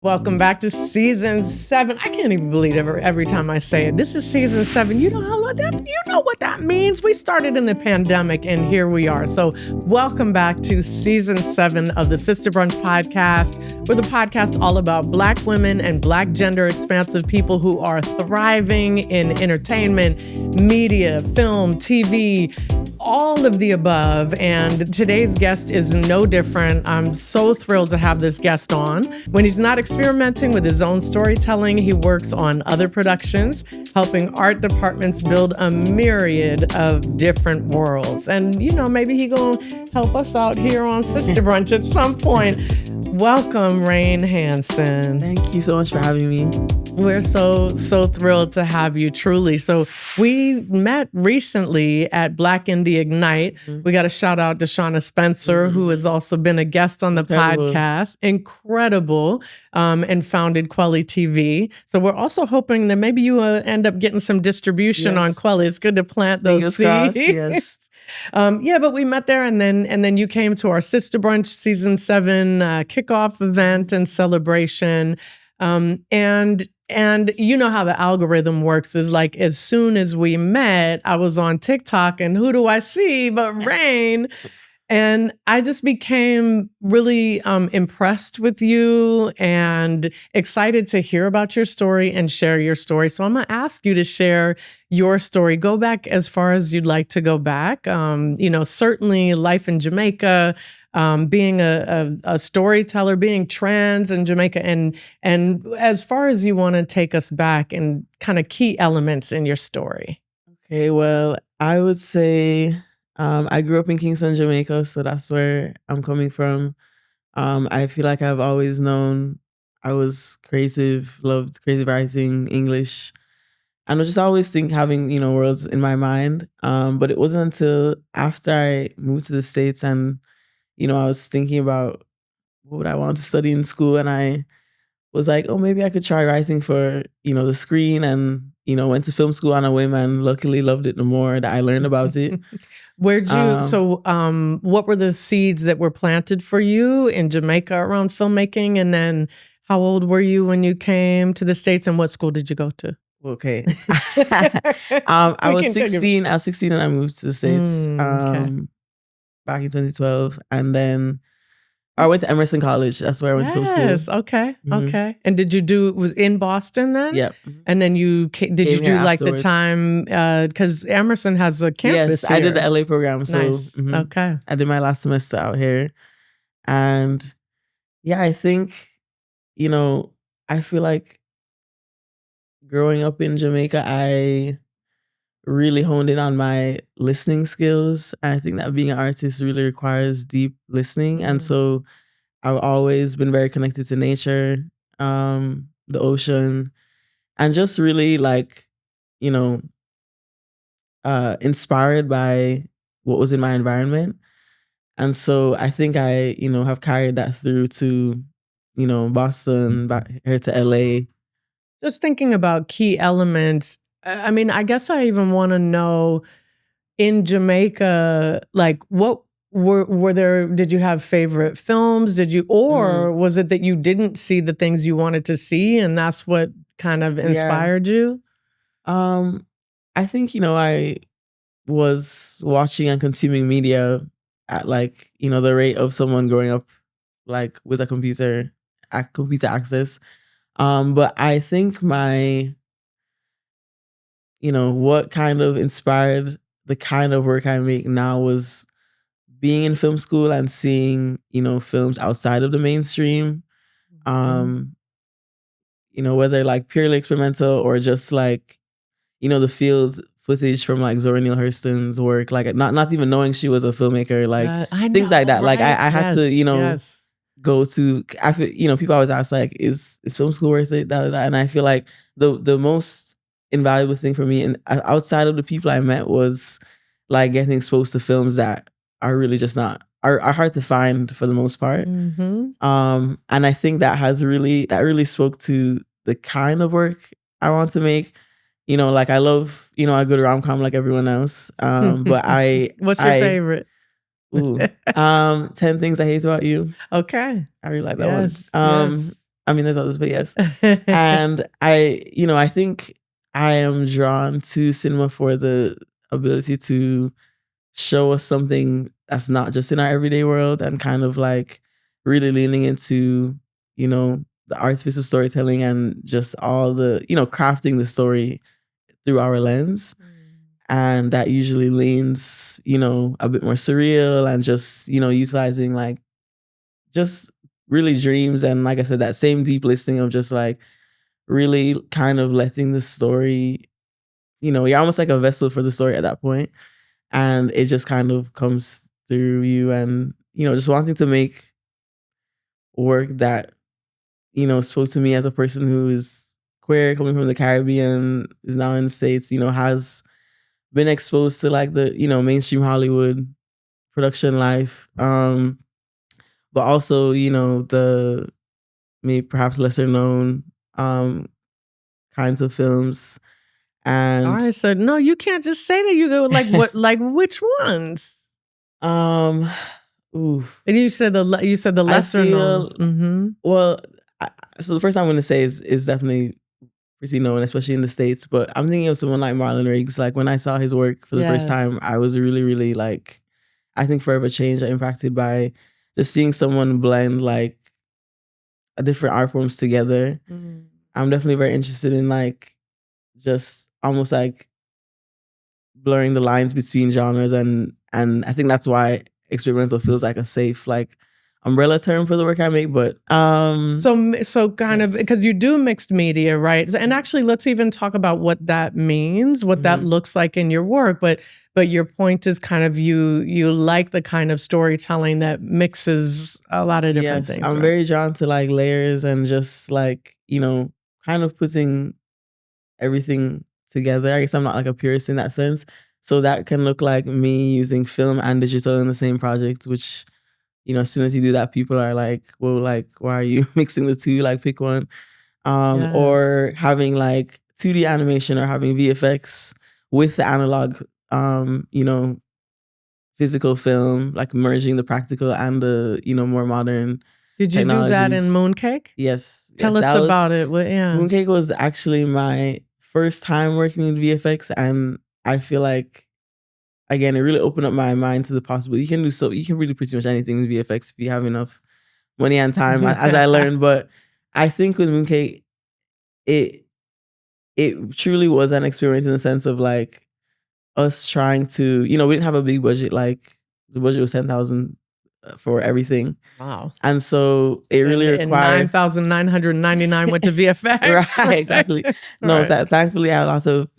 Welcome back to season 7. I can't even believe it every time I say it. This is season 7. You know how long that, you know what that means. We started in the pandemic and here we are. So welcome back to season 7 of the Sister Brunch podcast. We're the podcast all about Black women and Black gender expansive people who are thriving in entertainment, media, film, TV, all of the above. And today's guest is no different. I'm so thrilled to have this guest on. When he's not experimenting with his own storytelling, he works on other productions, helping art departments build a myriad of different worlds. And, you know, maybe he gonna help us out here on Sister Brunch at some point. Welcome, Rraine Hanson. Thank you so much for having me. We're so thrilled to have you, truly. So we met recently at Black Indie Ignite. Mm-hmm. We got a shout out to Shauna Spencer, who has also been a guest on the podcast. Incredible. And founded Quelly TV. So we're also hoping that maybe you end up getting some distribution on Quelly. It's good to plant those seeds. Yes. But we met there, and then you came to our Sister Brunch season 7 kickoff event and celebration. And you know how the algorithm works is like, as soon as we met, I was on TikTok and who do I see but Rraine? And I just became really impressed with you and excited to hear about your story and share your story. So I'm going to ask you to share your story. Go back as far as you'd like to go back. Certainly life in Jamaica, being a storyteller, being trans in Jamaica, and as far as you want to take us back and kind of key elements in your story. Okay, well, I would say I grew up in Kingston, Jamaica, so that's where I'm coming from. I feel like I've always known I was creative, loved creative writing, English, and I just always having, worlds in my mind. But it wasn't until after I moved to the States and, I was thinking about what would I want to study in school, and I was like, oh, maybe I could try writing for, the screen, and, went to film school on a whim and luckily loved it the more that I learned about it. Where'd you, what were the seeds that were planted for you in Jamaica around filmmaking? And then how old were you when you came to the States, and what school did you go to? Okay. I was 16. I was 16 and I moved to the States back in 2012. And then I went to Emerson College. That's where I went to film school. Yes, okay, okay. And did you was in Boston then? Yep. And then did you do like afterwards. The time, because Emerson has a campus Yes, here. I did the LA program. So nice. Okay. I did my last semester out here. And yeah, I think, I feel like growing up in Jamaica, I really honed in on my listening skills. I think that being an artist really requires deep listening. And so I've always been very connected to nature, the ocean, and just really inspired by what was in my environment. And so I think I, have carried that through to, Boston, back here to LA. Just thinking about key elements. I mean, I guess I even want to know in Jamaica, like what were there, did you have favorite films? Or was it that you didn't see the things you wanted to see and that's what kind of inspired you? I think, I was watching and consuming media at the rate of someone growing up with a computer access. But I think what kind of inspired the kind of work I make now was being in film school and seeing, films outside of the mainstream. Whether purely experimental or just the field footage from Zora Neale Hurston's work, not even knowing she was a filmmaker, things like that. Right? I had to, go to, I feel, people always ask is film school worth it? And I feel like the most invaluable thing for me and outside of the people I met was getting exposed to films that are really just are hard to find for the most part. And I think that really spoke to the kind of work I want to make. I love, a good rom-com like everyone else. But what's your favorite? 10 Things I Hate About You. Okay. I really like that one. I mean, there's others, but yes. And I think I am drawn to cinema for the ability to show us something that's not just in our everyday world, and kind of like really leaning into, the artifice of storytelling and just all the, crafting the story through our lens. And that usually leans, a bit more surreal and just, utilizing like just really dreams. And like I said, that same deep listening of just like really kind of letting the story, you're almost like a vessel for the story at that point. And it just kind of comes through you, and, just wanting to make work that, spoke to me as a person who is queer, coming from the Caribbean, is now in the States, has been exposed to like the, mainstream Hollywood production life. But also, the maybe perhaps lesser known kinds of films. And all right, so no, you can't just say that. You go like what, like which ones? Oof. And you said the lesser knowns. Mm-hmm. Well, so the first I'm going to say is definitely pretty known, especially in the States. But I'm thinking of someone like Marlon Riggs. Like when I saw his work for the first time, I was really, really like, I think forever changed and impacted by just seeing someone blend like different art forms together. I'm definitely very interested in like just almost like blurring the lines between genres, and I think that's why experimental feels like a safe like umbrella term for the work I make. But so kind of because you do mixed media, right? And actually, let's even talk about what that means, what that looks like in your work. But your point is kind of you like the kind of storytelling that mixes a lot of different things. I'm very drawn to like layers and just like, kind of putting everything together. I guess I'm not like a purist in that sense. So that can look like me using film and digital in the same project, which, as soon as you do that, people are like, well, like, why are you mixing the two? Like, pick one. Or having like 2D animation or having VFX with the analog, physical film, like merging the practical and the, more modern. Did you do that in Mooncake? Yes. Tell us about it. Well, Mooncake was actually my first time working with VFX, and I feel like, again, it really opened up my mind to the possibility. You can really pretty much anything with VFX if you have enough money and time, as I learned. But I think with Mooncake, it truly was an experience in the sense of like us trying to, we didn't have a big budget. Like the budget was $10,000 for everything. Wow. And so it really required $9,999 went to VFX. Right, exactly. No, thankfully I had lots of,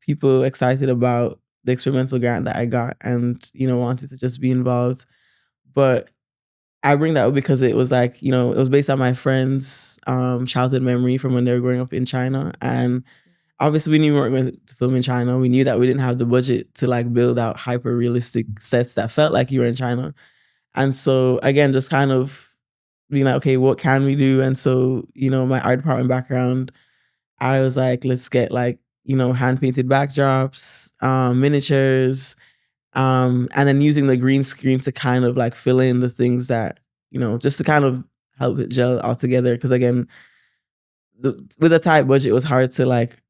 people excited about the experimental grant that I got and, wanted to just be involved. But I bring that up because it was like, it was based on my friend's childhood memory from when they were growing up in China. And obviously we knew we weren't going to film in China. We knew that we didn't have the budget to like build out hyper realistic sets that felt like you were in China. And so again, just kind of being like, okay, what can we do? And so, my art department background, I was like, let's get like, hand painted backdrops, miniatures, and then using the green screen to kind of like fill in the things that, just to kind of help it gel all together. Cause again, with a tight budget, it was hard to like,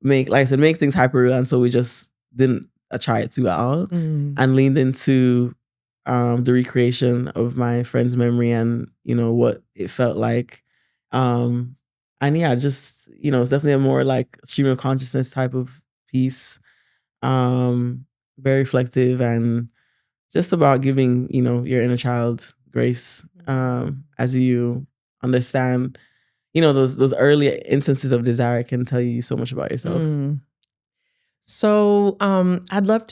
make things hyper real. And so we just didn't try it too at all and leaned into the recreation of my friend's memory and, what it felt like. And yeah, just, it's definitely a more like stream of consciousness type of piece. Very reflective and just about giving, your inner child grace as you understand, those early instances of desire can tell you so much about yourself. So I'd love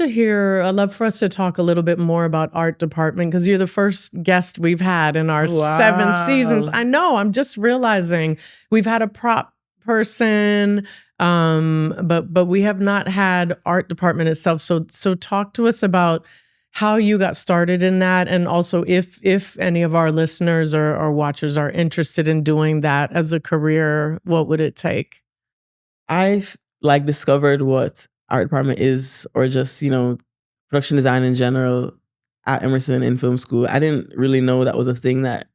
for us to talk a little bit more about art department because you're the first guest we've had in our 7 seasons. I know, I'm just realizing we've had a prop person, but we have not had art department itself. So talk to us about how you got started in that, and also if any of our listeners or watchers are interested in doing that as a career, what would it take? I've like discovered what art department is, or just, production design in general at Emerson in film school. I didn't really know that was a thing that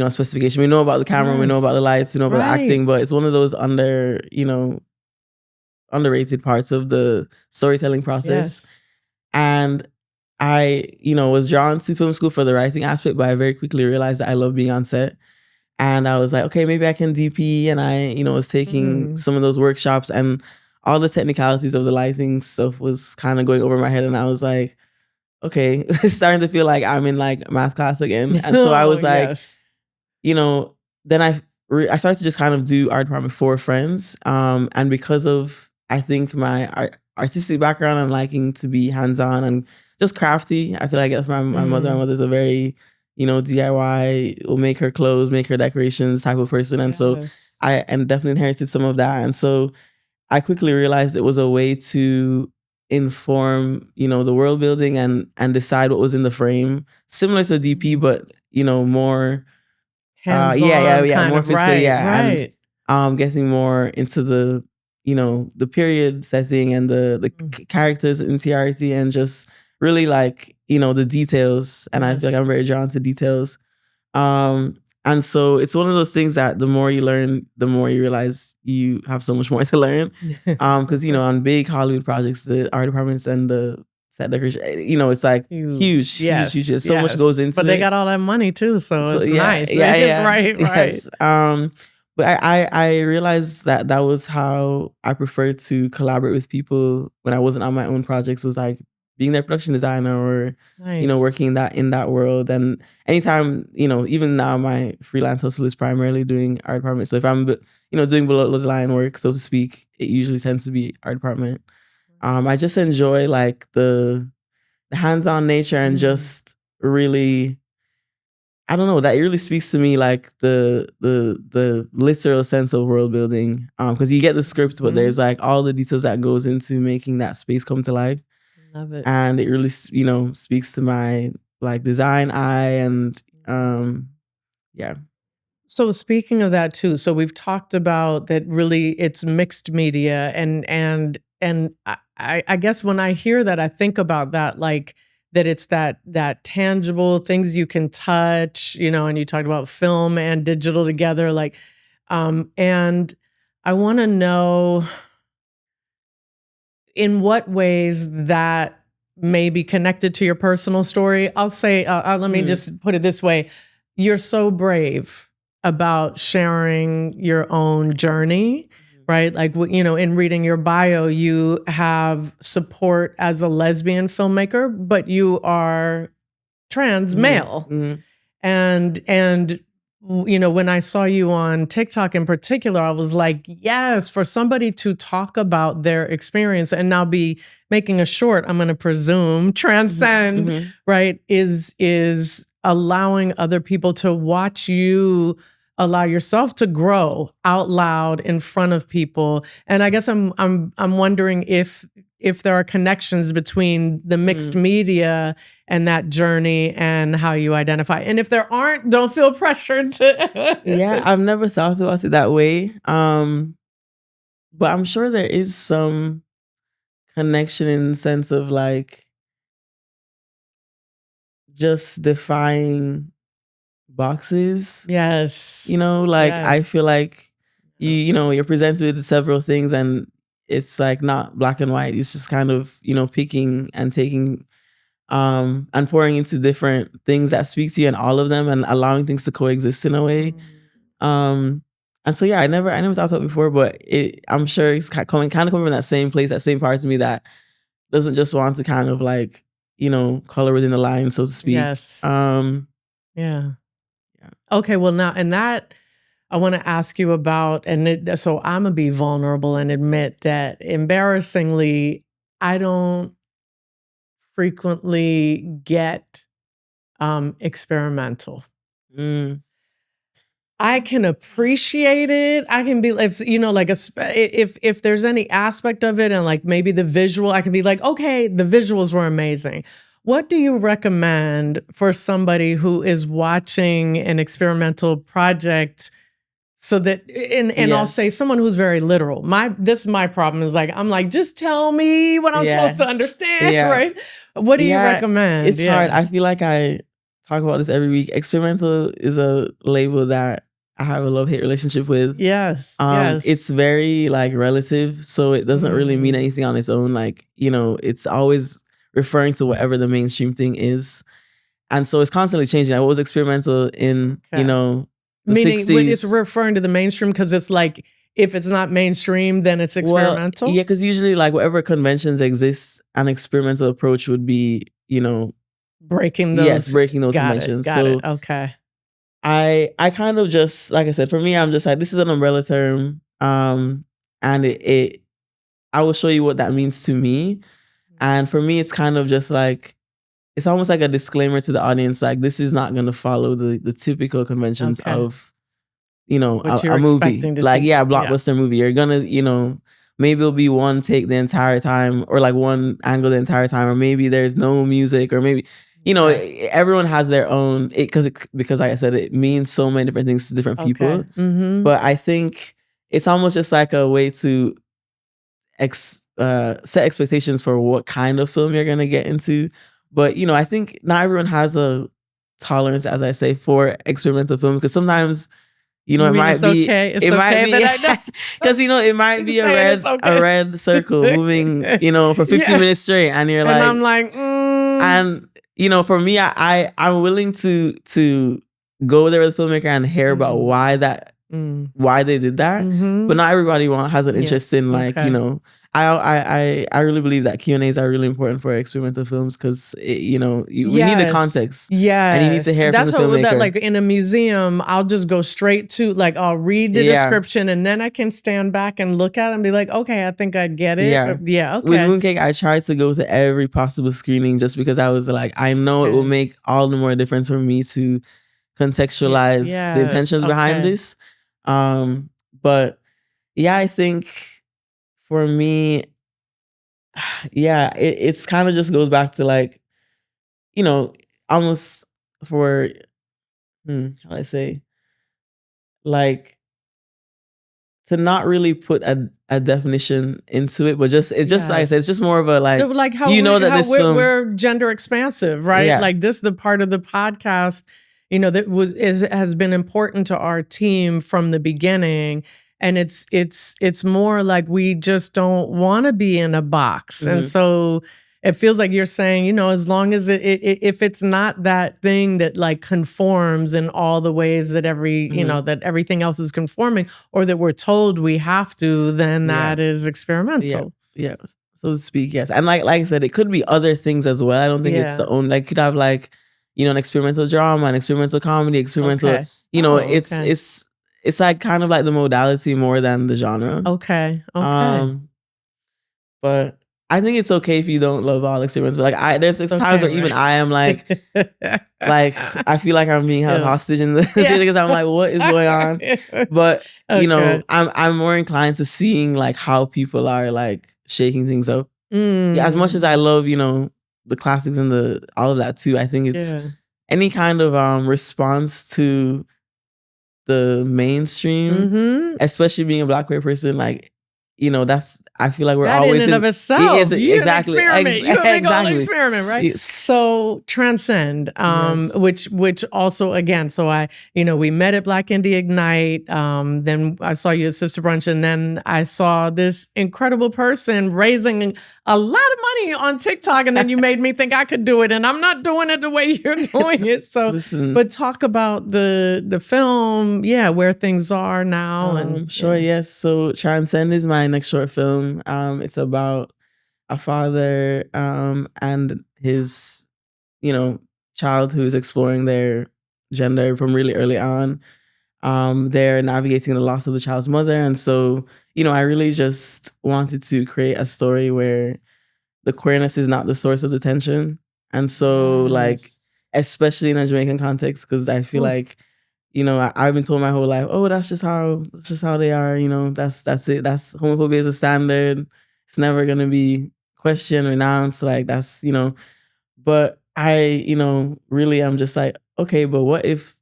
specification. We know about the camera, we know about the lights, we know about the acting, but it's one of those underrated parts of the storytelling process. Yes. And I, was drawn to film school for the writing aspect, but I very quickly realized that I love being on set. And I was like, okay, maybe I can DP. And I, was taking some of those workshops, and all the technicalities of the lighting stuff was kind of going over my head. And I was like, okay, it's starting to feel like I'm in like math class again. And so I was like, then I started to just kind of do art department for friends. And because of, I think, my artistic background and liking to be hands-on and just crafty, I feel like that's my mother. My mother's a very, DIY, will make her clothes, make her decorations type of person. And so I definitely inherited some of that. And so I quickly realized it was a way to inform, the world building and decide what was in the frame, similar to a DP, but, more hands-on, more physically, and getting more into the, the period setting and the characters' interiority, and just really like, the details. And I feel like I'm very drawn to details. And so it's one of those things that the more you learn, the more you realize you have so much more to learn. Because, on big Hollywood projects, the art departments and the set decoration, it's like huge. There's so much goes into it. But they got all that money too, so it's nice. Right. Yes. But I realized that was how I preferred to collaborate with people when I wasn't on my own projects, was like being their production designer or, working in that world. And anytime, even now my freelance hustle is primarily doing art department. So if I'm, doing below the line work, so to speak, it usually tends to be art department. I just enjoy like the hands-on nature and just really, I don't know, that really speaks to me, like the literal sense of world building. Because you get the script, but there's like all the details that goes into making that space come to life. Love it. And it really, speaks to my like design eye and yeah. So speaking of that too, so we've talked about that really it's mixed media and I guess when I hear that, I think about that, like that it's that tangible things you can touch, and you talked about film and digital together, like, and I want to know in what ways that may be connected to your personal story. I'll say, let me just put it this way. You're so brave about sharing your own journey, right? Like, in reading your bio, you have support as a lesbian filmmaker, but you are trans male. And when I saw you on TikTok in particular, I was like, yes, for somebody to talk about their experience and now be making a short, I'm going to presume, Transcend, right, is allowing other people to watch you allow yourself to grow out loud in front of people. And I guess I'm wondering if there are connections between the mixed media and that journey and how you identify. And if there aren't, don't feel pressured to. Yeah, I've never thought about it that way. But I'm sure there is some connection in the sense of like just defying boxes. Yes. I feel like you're presented with several things and it's like not black and white. It's just kind of, picking and taking and pouring into different things that speak to you and all of them and allowing things to coexist in a way. And so I never thought about it before, but I'm sure it's coming from that same place, that same part of me that doesn't just want to kind of like, color within the line, so to speak. Yes. Yeah. Okay, well now, and that I want to ask you about, so I'm gonna be vulnerable and admit that embarrassingly, I don't frequently get experimental. I can appreciate it. I can be like, if there's any aspect of it and like maybe the visual, I can be like, okay, the visuals were amazing. What do you recommend for somebody who is watching an experimental project so that, and I'll say someone who's very literal. My problem is like, I'm like, just tell me what I'm supposed to understand, right? What do you recommend? It's hard. I feel like I talk about this every week. Experimental is a label that I have a love-hate relationship with. Yes. It's very like relative, so it doesn't really mean anything on its own. Like, it's always referring to whatever the mainstream thing is. And so it's constantly changing. Like, what was experimental in, the meaning 60s? It's referring to the mainstream because it's like, if it's not mainstream, then it's experimental? Well, yeah, because usually like whatever conventions exist, an experimental approach would be, breaking those. Yes, breaking those conventions. Got it. Okay. I kind of just, like I said, for me, I'm just like, this is an umbrella term. And I will show you what that means to me. And for me, it's kind of just like, it's almost like a disclaimer to the audience, like, this is not going to follow the typical conventions of, a movie. Like, a blockbuster movie. You're going to, maybe it'll be one take the entire time, or like one angle the entire time, or maybe there's no music, or maybe, everyone has their own, because like I said, it means so many different things to different people. But I think it's almost just like a way to set expectations for what kind of film you're going to get into. But, I think not everyone has a tolerance, as I say, for experimental film, because sometimes, it might be, it might be, because, it might be a red circle moving, for 15 minutes straight. And you're like, and I'm like, and, for me, I'm willing to go there with the filmmaker and hear about why they did that. But not everybody has an interest in, like, I really believe that Q&As are really important for experimental films, because we need the context. Yeah, and you need to hear from the filmmaker. That, like in a museum, I'll just go straight to, like, I'll read the description, and then I can stand back and look at it and be like, okay, I think I get it. Okay. With Mooncake, I tried to go to every possible screening, just because I was like, I know it will make all the more difference for me to contextualize the intentions behind this. But yeah, I think for me, it's kind of just goes back to, like, almost for, how do I say, like, to not really put a definition into it, but just, it's just like I said, it's just more of a, like how that this film, we're gender expansive, right? Like, this is the part of the podcast, that has been important to our team from the beginning. And it's more like, we just don't want to be in a box. And so it feels like you're saying, as long as if it's not that thing that, like, conforms in all the ways that that everything else is conforming, or that we're told we have to, then that is experimental. Yeah, so to speak, yes. And like I said, it could be other things as well. I don't think it's the only, like, you could have, like, an experimental drama, an experimental comedy, experimental, it's like kind of like the modality more than the genre. Okay. But I think it's okay if you don't love all experimental. Like, there's times where even I am like, I feel like I'm being held hostage in the theater, because I'm like, what is going on? But I'm more inclined to seeing, like, how people are, like, shaking things up. As much as I love, the classics and all of that too, I think it's any kind of response to the mainstream, especially being a Black queer person, like, I feel like we're that always in and of itself. Exactly. You're a big old experiment, right? So Transcend, which also, again, so we met at Black Indie Ignite. Then I saw you at Sister Brunch, and then I saw this incredible person raising a lot of money on TikTok, and then you made me think I could do it, and I'm not doing it the way you're doing it. So, but talk about the film, where things are now. Yes. So Transcend is my next short film. It's about a father and his, child who's exploring their gender from really early on. They're navigating the loss of the child's mother. And so, I really just wanted to create a story where the queerness is not the source of the tension. And so, like, especially in a Jamaican context, because I feel like, I've been told my whole life, oh, that's just how they are. That's it. That's homophobia is a standard. It's never gonna be questioned or renounced. Like, that's, but I, really I'm just like, okay, but what if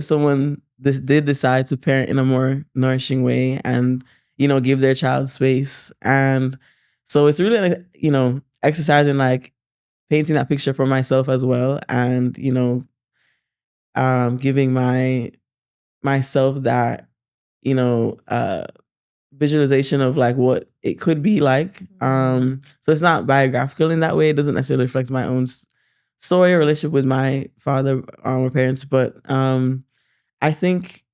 someone did decide to parent in a more nourishing way and, give their child space? And so it's really like, exercising, like, painting that picture for myself as well. And, giving myself that, visualization of like what it could be like. So it's not biographical in that way. It doesn't necessarily reflect my own story or relationship with my father or parents, but I think,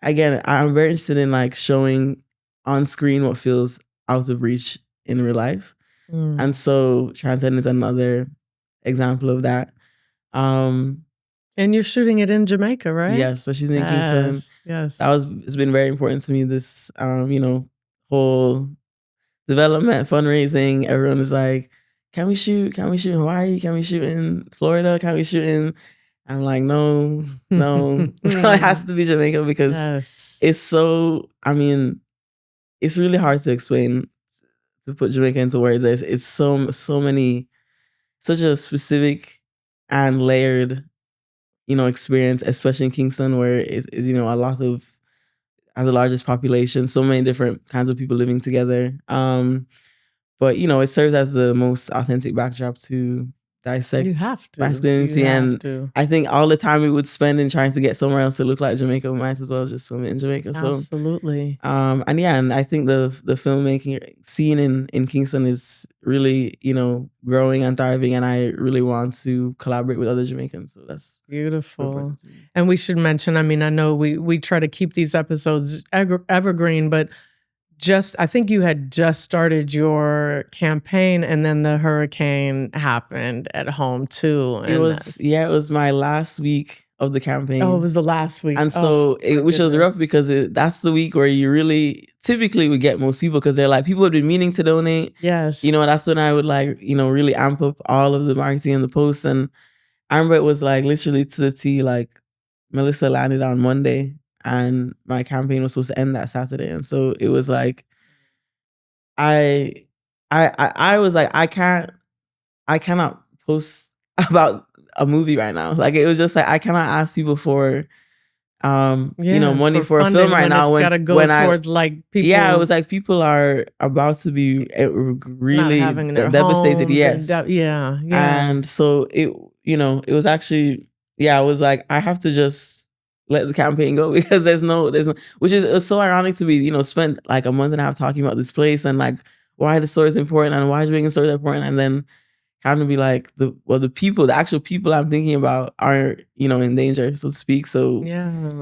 again, I'm very interested in like showing on screen what feels out of reach in real life. And so Transcend is another example of that. And you're shooting it in Jamaica, right? Yes, so she's in Kingston. Yes. It's been very important to me, this whole development, fundraising. Everyone is like, can we shoot in Hawaii? Can we shoot in Florida? Can we shoot in... I'm like, no. It has to be Jamaica, because it's so, it's really hard to explain, to put Jamaica into words. It's so many, such a specific and layered, experience, especially in Kingston, where it's a lot of, has the largest population, so many different kinds of people living together. But it serves as the most authentic backdrop to dissect masculinity. I think all the time we would spend in trying to get somewhere else to look like Jamaica, we might as well just film it in Jamaica. Absolutely. And I think the filmmaking scene in Kingston is really, growing and thriving, and I really want to collaborate with other Jamaicans. So that's beautiful. And we should mention, I know we try to keep these episodes evergreen, but I think you had just started your campaign, and then the hurricane happened at home too. It was my last week of the campaign. Oh, it was the last week. And so, which was rough, because that's the week where you really typically would get most people, because they're like, people have been meaning to donate. Yes. And that's when I would really amp up all of the marketing and the posts. And I remember it was like literally to the T, like Melissa landed on Monday, and my campaign was supposed to end that Saturday. And so it was like, I was like, I cannot post about a movie right now. Like, it was just like, I cannot ask people for, money for a film right now. It's gotta go towards like people. Yeah, it was like people are about to be really devastated. Yes. Yeah. And so it was actually, I was like, I have to just let the campaign go, because there's no, which is, it's so ironic to be, spent like a month and a half talking about this place and like why the story is important and why Jamaican stories are important, and then kind of be like, the actual people I'm thinking about are, in danger, so to speak. So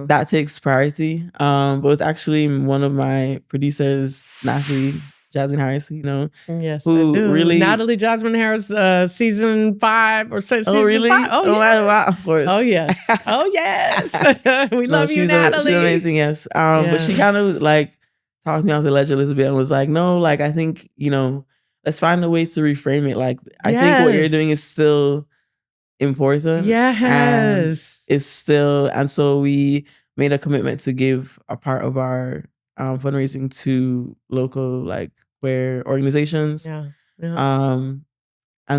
that takes priority. But it's actually one of my producers, Natalie Jasmine Harris, yes, who I do. really, Natalie Jasmine Harris, season 5 or season 5. Oh, yes. Wow, of course. Oh yes, we love you, Natalie. She's amazing. Yes, but she kind of like talked me off the ledge a little bit and was like, no, like, I think let's find a way to reframe it. Like, I think what you're doing is still important. Yes, and it's still, and so we made a commitment to give a part of our fundraising to local like queer organizations. And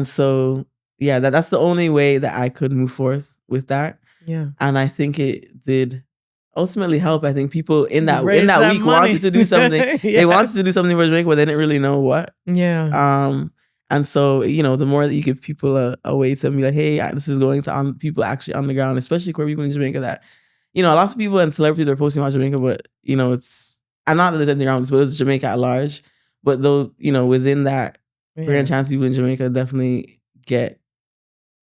so that's the only way that I could move forth with that. And I think it did ultimately help. I think people in that week money. Wanted to do something. Yes. They wanted to do something for Jamaica, but they didn't really know what. And so, the more that you give people a way to be like, hey, this is going to people actually on the ground, especially queer people in Jamaica, that, a lot of people and celebrities are posting about Jamaica, but, it's, I'm not that there's anything wrong with this, but it's Jamaica at large. But those, within that, queer and trans people in Jamaica definitely get,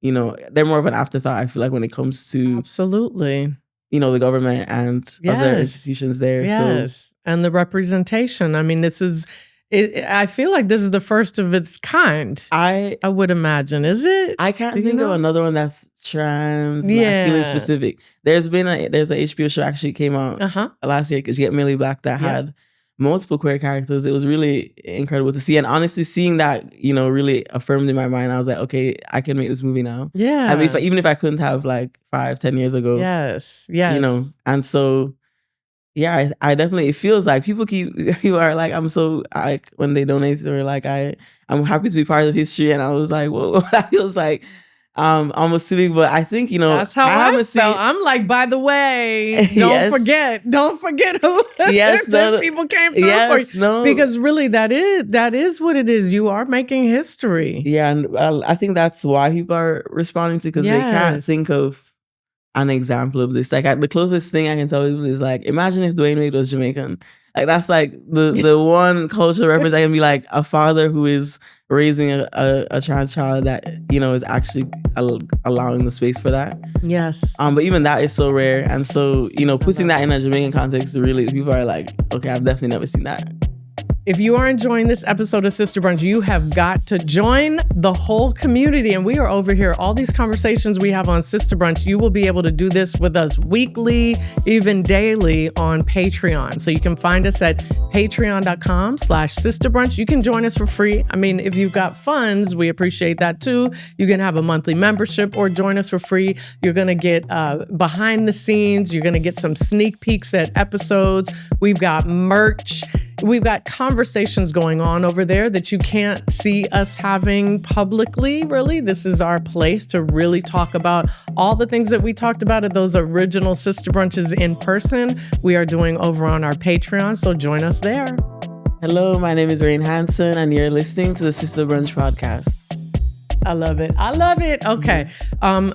they're more of an afterthought, I feel like, when it comes to absolutely, the government and other institutions there. Yes. So, and the representation. I mean, this is, I feel like this is the first of its kind. I would imagine. Is it? I can't think of another one that's trans masculine specific. There's an HBO show actually came out last year, because you get Millie Black, that had multiple queer characters. It was really incredible to see, and honestly, seeing that really affirmed in my mind. I was like, okay, I can make this movie now. Yeah, I mean, even if I couldn't have like 5-10 years ago. Yes. And so. Yeah, I definitely, it feels like people are like, I'm so, like, when they donate, they're like, I'm happy to be part of history. And I was like, whoa, that feels like almost civic. But I think, that's how I felt. I'm like, by the way, don't forget who people came through for you. Because really, that is what it is. You are making history. Yeah, and I think that's why people are responding to, because they can't think of an example of this. Like the closest thing I can tell people is like, imagine if Dwayne Wade was Jamaican. Like that's like the one cultural reference I can be like a father who is raising a trans child that, you know, is actually allowing the space for that. Yes. But even that is so rare. And so, you know, putting that in a Jamaican context, really, people are like, okay, I've definitely never seen that. If you are enjoying this episode of Sister Brunch, you have got to join the whole community. And we are over here, all these conversations we have on Sister Brunch, you will be able to do this with us weekly, even daily on Patreon. So you can find us at patreon.com/sisterbrunch. You can join us for free. I mean, if you've got funds, we appreciate that too. You can have a monthly membership or join us for free. You're going to get behind the scenes. You're going to get some sneak peeks at episodes. We've got merch. We've got conversations going on over there that you can't see us having publicly, really. This is our place to really talk about all the things that we talked about at those original Sister Brunches in person. We are doing over on our Patreon, so join us there. Hello, my name is Rraine Hanson, and you're listening to the Sister Brunch podcast. I love it. I love it. Okay.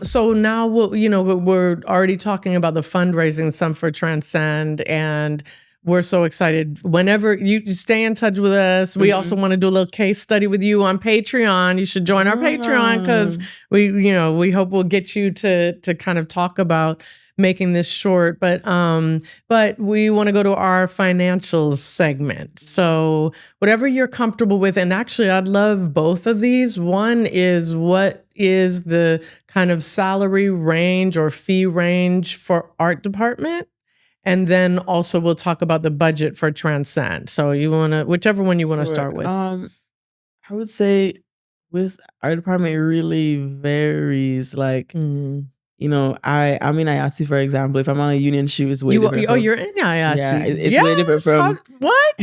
So now we're already talking about the fundraising, some for Transcend, and we're so excited. Whenever you stay in touch with us, we also want to do a little case study with you on Patreon. You should join our Patreon because we hope we'll get you to kind of talk about making this short. But we want to go to our financials segment. So whatever you're comfortable with, and actually I'd love both of these. One is, what is the kind of salary range or fee range for art department? And then also we'll talk about the budget for Transcend. So you want to, whichever one you want to start with. I would say with our department, it really varies. Like, you know, I'm in IATSE, for example. If I'm on a union shoot, it's way different. You're in IATSE. Yeah, it's way different from... What?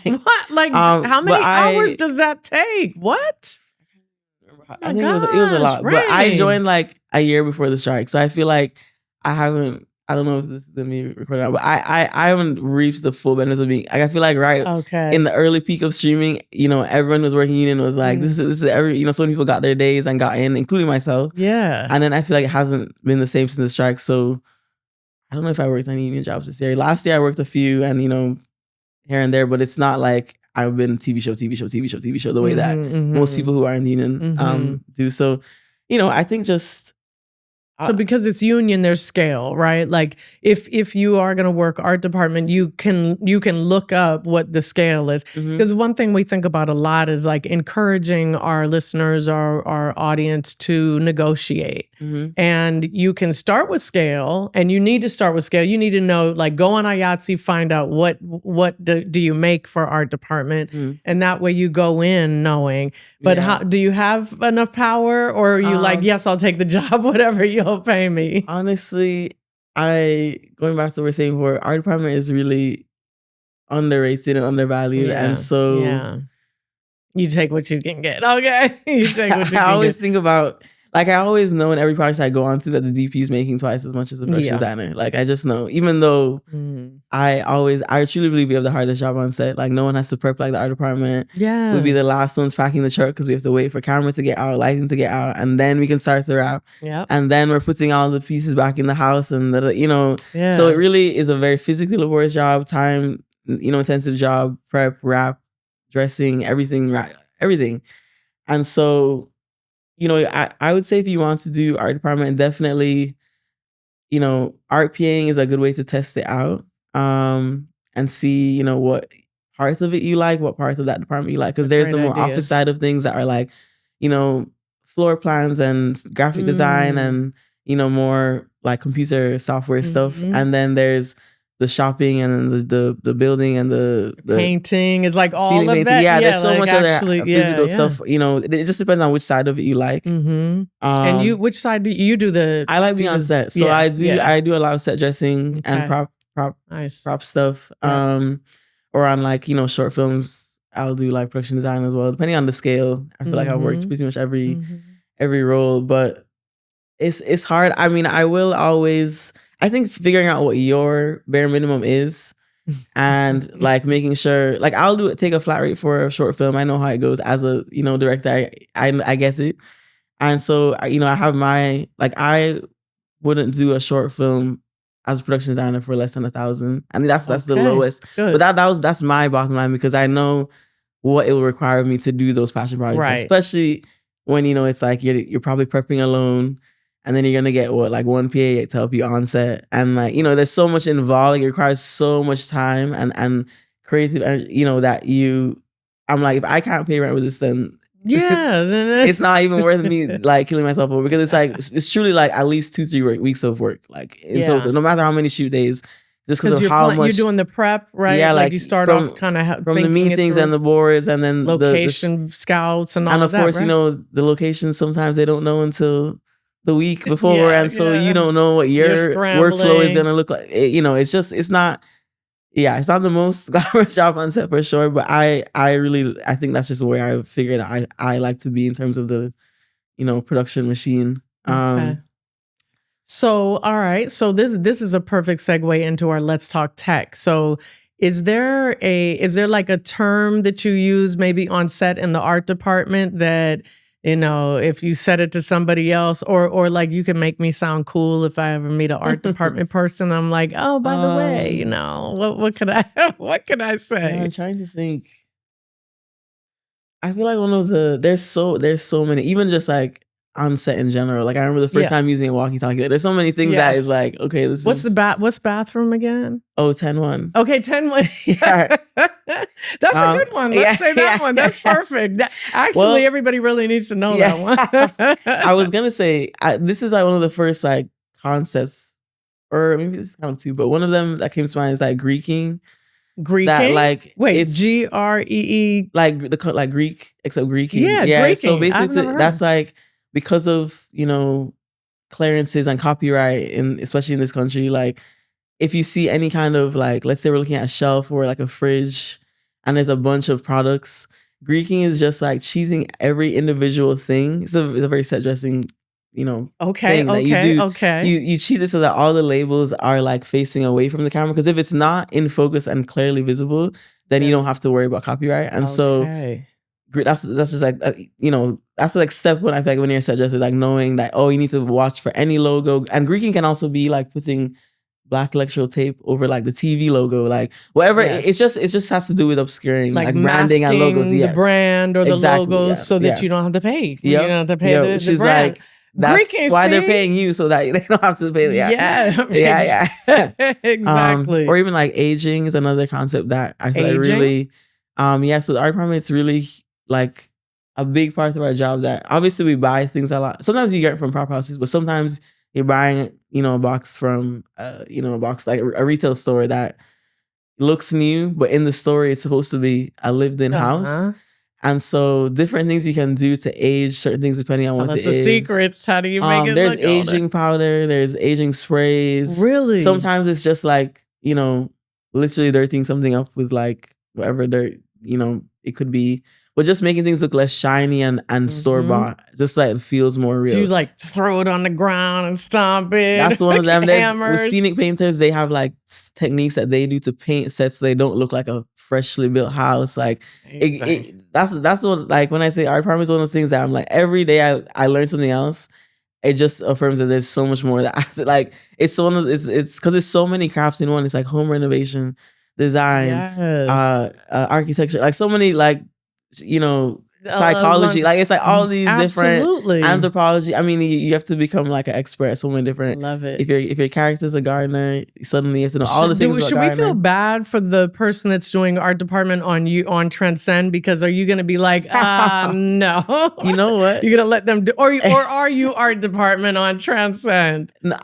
What? Like, how many hours does that take? What? I think it was a lot. Rraine. But I joined like a year before the strike. So I feel like I don't know if this is going to be recorded, but I haven't reached the full benefits of being, like, I feel like in the early peak of streaming, you know, everyone who was working union was like, this is every, you know, so many people got their days and got in, including myself. Yeah. And then I feel like it hasn't been the same since the strike. So I don't know if I worked any union jobs this year. Last year I worked a few and, you know, here and there, but it's not like I've been TV show the way that most people who are in the union do. So, you know, I think just... So because it's union, there's scale, right? Like if you are going to work art department, you can look up what the scale is. Because one thing we think about a lot is like encouraging our listeners, our audience to negotiate. And you can start with scale, and you need to start with scale. You need to know, like, go on IATSE, find out what do you make for art department, and that way you go in knowing. But how do you have enough power, or are you like, yes, I'll take the job, whatever you'll pay me? Honestly, going back to what we're saying before, our department is really underrated and undervalued, and so you take what you can get. Okay, you take what you can get. I always think about, like, I always know in every project I go on to that the DP is making twice as much as the production designer. Like, I just know, even though I truly believe we have the hardest job on set. Like, no one has to prep like the art department. Yeah, we'll be the last ones packing the truck because we have to wait for camera to get out, lighting to get out, and then we can start the wrap. And then we're putting all the pieces back in the house, and you know, so it really is a very physically laborious job, time, you know, intensive job, prep, wrap, dressing, everything. And so, you know, I would say if you want to do art department, definitely, you know, art PAing is a good way to test it out, and see, you know, what parts of it you like, what parts of that department you like. Because there's the more office side of things that are like, you know, floor plans and graphic design and, you know, more like computer software stuff. And then there's the shopping and the building and the painting is like all of that. Yeah, there's so like much other physical stuff. You know, it just depends on which side of it you like. And you, which side do you do the? I like being on set, so I do a lot of set dressing and prop stuff. Or on, like, you know, short films, I'll do like production design as well, depending on the scale. I feel like I've worked pretty much every role, but it's hard. I mean, I think figuring out what your bare minimum is and like making sure, like, I'll take a flat rate for a short film. I know how it goes as a, you know, director. I get it. And so, you know, I have my, like, I wouldn't do a short film as a production designer for less than $1,000. I mean, that's the lowest. Good. But that's my bottom line, because I know what it will require me to do those passion projects, especially when, you know, it's like you're probably prepping alone, and then you're gonna get one PA to help you on set, and like, you know, there's so much involved. Like, it requires so much time and creative, you know, that I'm like, if I can't pay rent with this, then it's not even worth me like killing myself over, because it's like it's truly like at least 2-3 weeks of work, like in total, no matter how many shoot days, just because of how much you're doing the prep, right? Yeah, like you start off kind of from the meetings and the boards, and then location scouts and all of that. And of course, you know, the locations sometimes they don't know until the week before, and so you don't know what your workflow is gonna look like. You know, it's not the most glamorous job on set for sure, but I think that's just where I figured I like to be in terms of the, you know, production machine. Okay. So, all right. So this is a perfect segue into our Let's Talk Tech. So is there like a term that you use maybe on set in the art department that, you know, if you said it to somebody else, or like, you can make me sound cool if I ever meet an art department person, I'm like, oh, by the way, you know, what could I say? Yeah, I'm trying to think. I feel like there's so many, even just like on set in general. Like, I remember the first time using a walkie-talkie. There's so many things that is like, okay, what's bathroom again? Oh, 10-1. Okay, 10-1. Yeah. That's a good one. Let's say that one. That's perfect. Actually, everybody really needs to know that one. I was gonna say, this is like one of the first like concepts, or maybe this is kind of two, but one of them that came to mind is like Greeking. That like, wait, GREE, like Greek, except Greeking. Yeah. Greeking. So basically, that's like, because of, you know, clearances and copyright, especially in this country, like, if you see any kind of like, let's say we're looking at a shelf or like a fridge, and there's a bunch of products, Greeking is just like cheesing every individual thing. It's a very set dressing, you know, thing that you do. Okay. You cheese it so that all the labels are like facing away from the camera, because if it's not in focus and clearly visible, then you don't have to worry about copyright. And so that's just like, you know, that's like step one. I feel like when you're set dressing, like knowing that, oh, you need to watch for any logo. And Greeking can also be like putting black electrical tape over like the TV logo, like whatever. It just has to do with obscuring, like branding and logos. The brand or the logos, so that you don't have to pay. You don't have to pay the brand. Like, that's why they're paying you, so that they don't have to pay. Yeah. Exactly. Or even like aging is another concept that I feel like really, so the art department, it's really like a big part of our job, that obviously we buy things a lot. Sometimes you get it from prop houses, but sometimes you're buying, you know, a box from, you know, a box like a retail store that looks new, but in the story it's supposed to be a lived-in house. And so different things you can do to age certain things depending on what it is. The secrets. How do you make it there's look aging powder, there's aging sprays. Really? Sometimes it's just like, you know, literally dirtying something up with like whatever dirt, you know, it could be. But just making things look less shiny and store-bought, just like it feels more real. Do you like throw it on the ground and stomp it? That's one of them. With scenic painters, they have like techniques that they do to paint sets so they don't look like a freshly built house. Like that's what, like, when I say art department is one of those things that I'm like, every day I learn something else. It just affirms that there's so much more that like, it's because there's so many crafts in one. It's like home renovation, design, architecture, like so many, like, you know, psychology, like it's like all these different anthropology. I mean, you have to become like an expert at so many different. Love it. If your character's a gardener, suddenly you have to know all the things about gardener. Should we feel bad for the person that's doing art department on Transcend? Because are you going to be like, no? You know what? You're going to let them do, or are you art department on Transcend? No,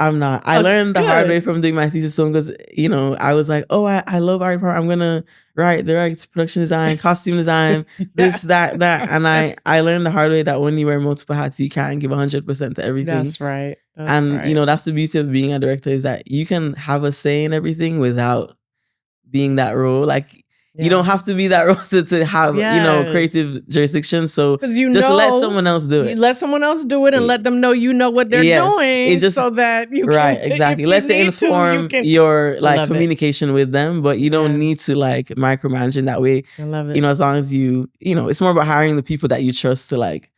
I'm not. I learned the hard way from doing my thesis film, because, you know, I was like, oh, I love art department. I'm going to direct, production design, costume design, this, that. And I learned the hard way that when you wear multiple hats, you can't give 100% to everything. That's right. You know, that's the beauty of being a director, is that you can have a say in everything without being that role. Like, you don't have to be that role to have, you know, creative jurisdiction. So just let someone else do it. Let someone else do it and let them know you know what they're doing, so that you can. Right, exactly. Let it inform your like communication with them, but you don't need to like micromanage in that way. I love it. You know, as long as you know, it's more about hiring the people that you trust to like,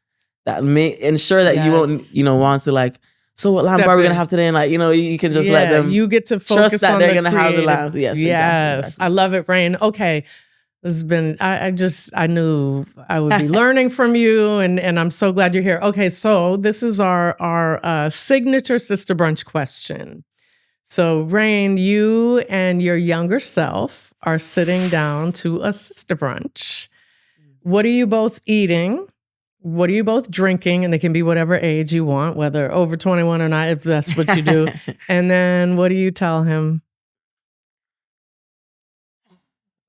that may ensure that you won't, you know, want to like so what lamp are we gonna have today? And like, you can just let them. You get to focus trust that on they're gonna have the lamps. Yes, exactly. I love it, Rraine. Okay. This has been, I knew I would be learning from you, and I'm so glad you're here. Okay, so this is our signature Sister Brunch question. So, Rraine, you and your younger self are sitting down to a Sister Brunch. What are you both eating? What are you both drinking? And they can be whatever age you want, whether over 21 or not, if that's what you do. And then what do you tell him?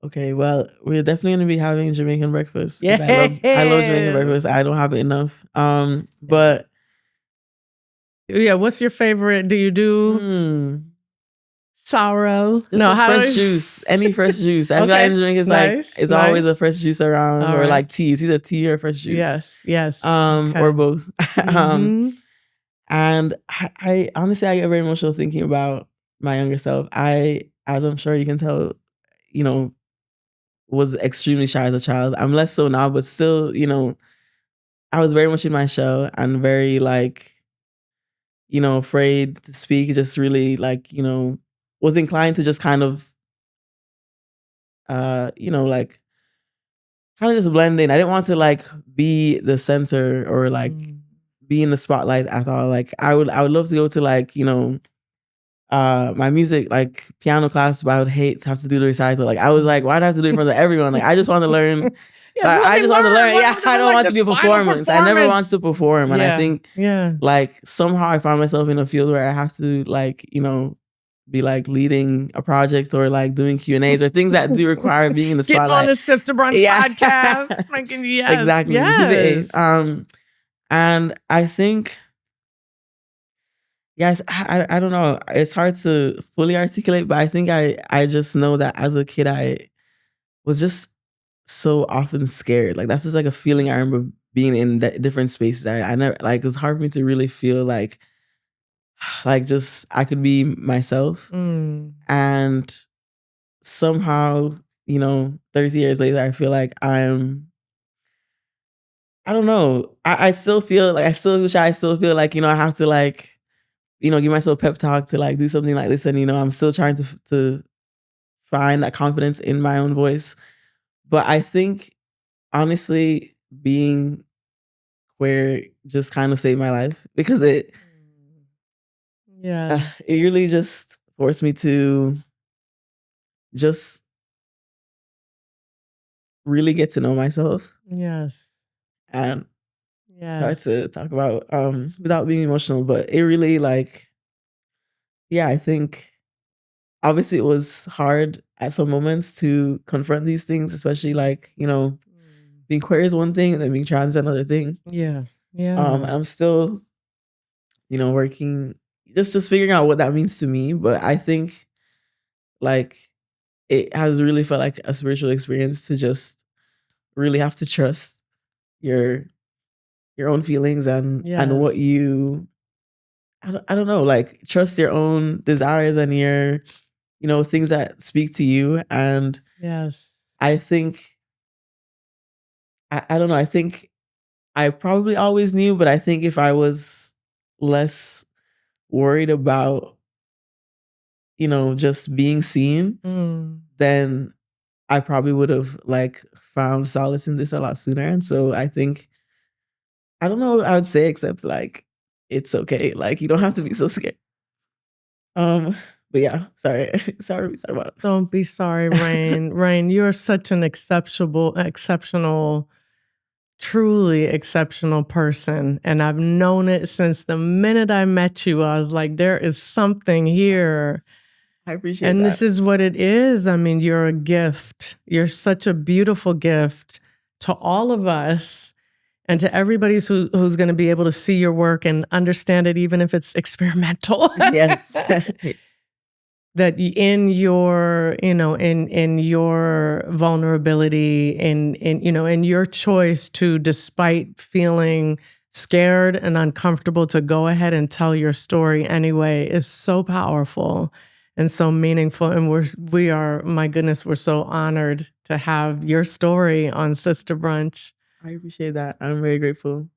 Okay, well, we're definitely gonna be having Jamaican breakfast. Yes. I love Jamaican breakfast. I don't have it enough. But yeah, what's your favorite? Do you do sour? Just fresh juice. Any fresh juice. I feel like in Jamaica it's always a fresh juice around, or like tea. It's either tea or fresh juice. Yes. Or both. And I honestly, I get very emotional thinking about my younger self. As I'm sure you can tell, was extremely shy as a child. I'm less so now, but still, I was very much in my shell and very afraid to speak. Just really was inclined to just kind of, kind of just blend in. I didn't want to be the center or be in the spotlight at all. Like I would love to go to my music, piano class, but I would hate to have to do the recital. I was like, why do I have to do it in front of everyone? I just want to learn. I just want to learn. Yeah, I don't want to be a performance. I never want to perform. And I think somehow I found myself in a field where I have to be leading a project or doing Q&As or things that do require being in the spotlight. Getting on the Sister Brunch podcast. Exactly. Yes. And I think, I don't know. It's hard to fully articulate, but I think I just know that as a kid, I was just so often scared. That's just a feeling I remember being in different spaces. I never, it's hard for me to really feel just I could be myself. And somehow, 30 years later, I feel like I don't know. I still feel I still feel I have to give myself pep talk to do something like this. And, I'm still trying to find that confidence in my own voice. But I think, honestly, being queer just kind of saved my life because it really just forced me to just really get to know myself. Yes. And it's hard to talk about without being emotional, but it really I think obviously it was hard at some moments to confront these things, especially being queer is one thing and then being trans is another thing. Yeah. And I'm still, working, just figuring out what that means to me. But I think it has really felt like a spiritual experience to just really have to trust your own feelings and what you, I don't know, trust your own desires and your, things that speak to you. And I think, I don't know, I think I probably always knew, but I think if I was less worried about, just being seen, then I probably would have found solace in this a lot sooner. And so I think, I don't know what I would say except it's okay. You don't have to be so scared. But yeah, sorry. Sorry about it. Don't be sorry, Rraine. Rraine, you're such an exceptional, truly exceptional person. And I've known it since the minute I met you. I was like, there is something here. I appreciate that. And this is what it is. I mean, you're a gift. You're such a beautiful gift to all of us and to everybody who's going to be able to see your work and understand it, even if it's experimental. Yes. That in your, in your vulnerability, in your choice to, despite feeling scared and uncomfortable, to go ahead and tell your story anyway is so powerful and so meaningful. And we are, my goodness, we're so honored to have your story on Sister Brunch. I appreciate that. I'm very grateful.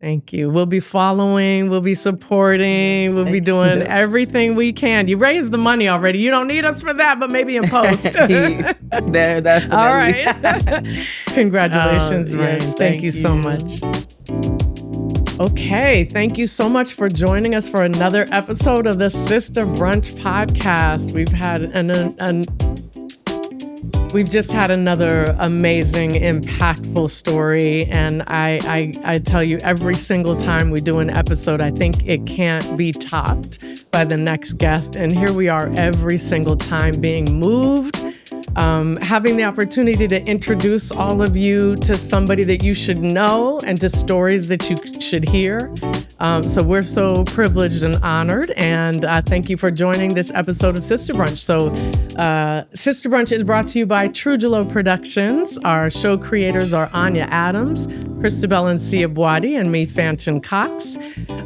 Thank you. We'll be following, we'll be supporting, we'll be doing everything we can. You raised the money already. You don't need us for that, but maybe in post. There, definitely. All right. Congratulations, Rraine. Yes, thank you so much. Okay, thank you so much for joining us for another episode of the Sister Brunch podcast. We've just had another amazing, impactful story. And I tell you, every single time we do an episode, I think it can't be topped by the next guest. And here we are every single time being moved, having the opportunity to introduce all of you to somebody that you should know and to stories that you should hear. So we're so privileged and honored, and thank you for joining this episode of Sister Brunch. So Sister Brunch is brought to you by Trujillo Productions. Our show creators are Anya Adams, Christabel and Sia Boadi, and me, Fanchon Cox.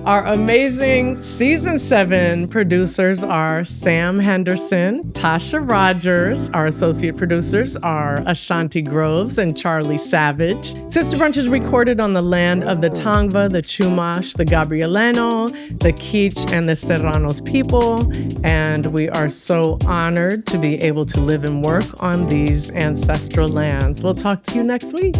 Our amazing Season 7 producers are Sam Henderson, Tasha Rogers. Our associate producers are Ashanti Groves and Charlie Savage. Sister Brunch is recorded on the land of the Tongva, the Chumash, the Gabrieleno, the Kich, and the Serranos people. And we are so honored to be able to live and work on these ancestral lands. We'll talk to you next week.